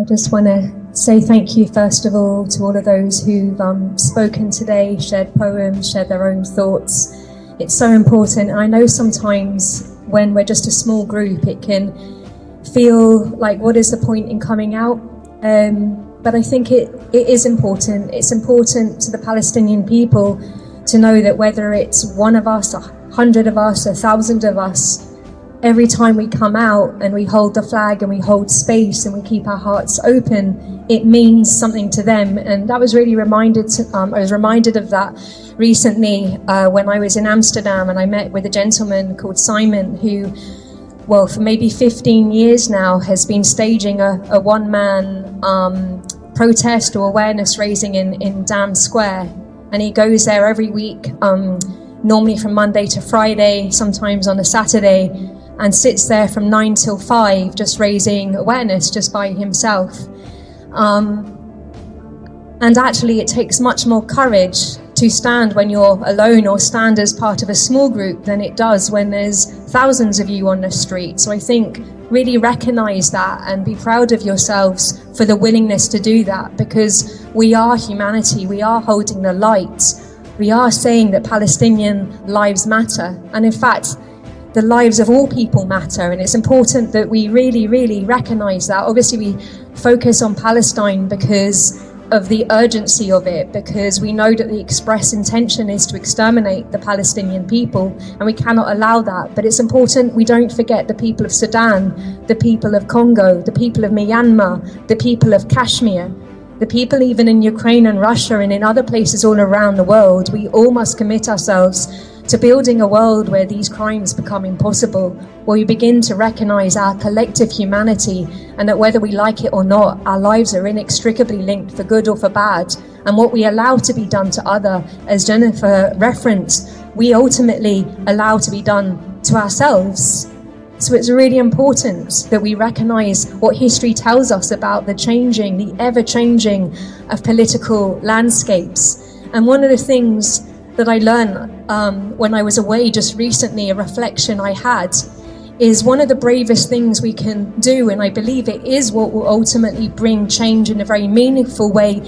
I just want to say thank you, first of all, to all of those who've spoken today, shared poems, shared their own thoughts. It's so important. And I know sometimes when we're just a small group, it can feel like, what is the point in coming out? But I think it is important. It's important to the Palestinian people to know that whether it's one of us, 100 of us, 1,000 of us, every time we come out and we hold the flag and we hold space and we keep our hearts open, it means something to them. And that was really I was reminded of that recently when I was in Amsterdam, and I met with a gentleman called Simon who, well, for maybe 15 years now has been staging a one-man protest or awareness raising in Dam Square. And he goes there every week, normally from Monday to Friday, sometimes on a Saturday, and sits there from 9 till 5 just raising awareness just by himself. And actually it takes much more courage to stand when you're alone or stand as part of a small group than it does when there's thousands of you on the street. So I think really recognize that and be proud of yourselves for the willingness to do that, because we are humanity, we are holding the light, we are saying that Palestinian lives matter, and in fact the lives of all people matter, and it's important that we really recognize that. Obviously we focus on Palestine because of the urgency of it, because we know that the express intention is to exterminate the Palestinian people, and we cannot allow that. But it's important we don't forget the people of Sudan, the people of Congo, the people of Myanmar, the people of Kashmir, the people even in Ukraine and Russia and in other places all around the world. We all must commit ourselves to building a world where these crimes become impossible, where we begin to recognize our collective humanity, and that whether we like it or not, our lives are inextricably linked for good or for bad. And what we allow to be done to other, as Jennifer referenced, we ultimately allow to be done to ourselves. So it's really important that we recognize what history tells us about the changing, the ever-changing of political landscapes. And one of the things that I learned when I was away just recently, a reflection I had, is one of the bravest things we can do, and I believe it is what will ultimately bring change in a very meaningful way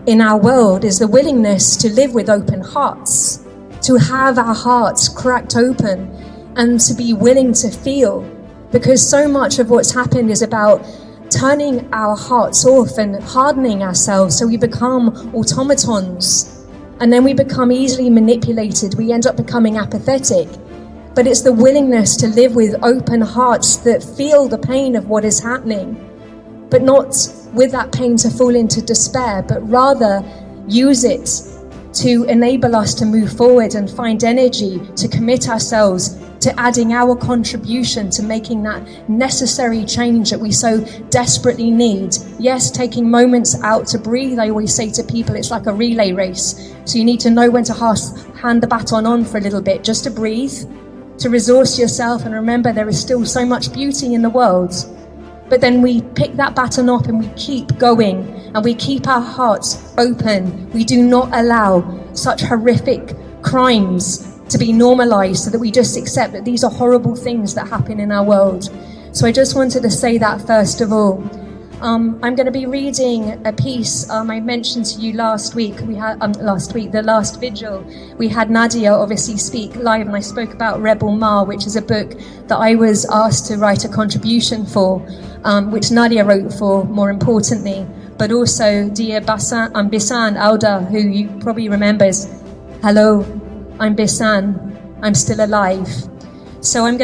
in our world, is the willingness to live with open hearts, to have our hearts cracked open and to be willing to feel. Because so much of what's happened is about turning our hearts off and hardening ourselves so we become automatons. And then we become easily manipulated. We end up becoming apathetic. But it's the willingness to live with open hearts that feel the pain of what is happening, but not with that pain to fall into despair, but rather use it to enable us to move forward and find energy to commit ourselves to adding our contribution to making that necessary change that we so desperately need. Yes, taking moments out to breathe. I always say to people, it's like a relay race. So you need to know when to hand the baton on for a little bit, just to breathe, to resource yourself, and remember there is still so much beauty in the world. But then we pick that baton up and we keep going, and we keep our hearts open. We do not allow such horrific crimes to be normalized, so that we just accept that these are horrible things that happen in our world. So I just wanted to say that first of all. I'm going to be reading a piece I mentioned to you last week. We had the last vigil. We had Nadia obviously speak live, and I spoke about Rebel Ma, which is a book that I was asked to write a contribution for, which Nadia wrote for, more importantly, but also Dia Bisan Auda, who you probably remember is "Hello, I'm Bisan, I'm still alive." So I'm going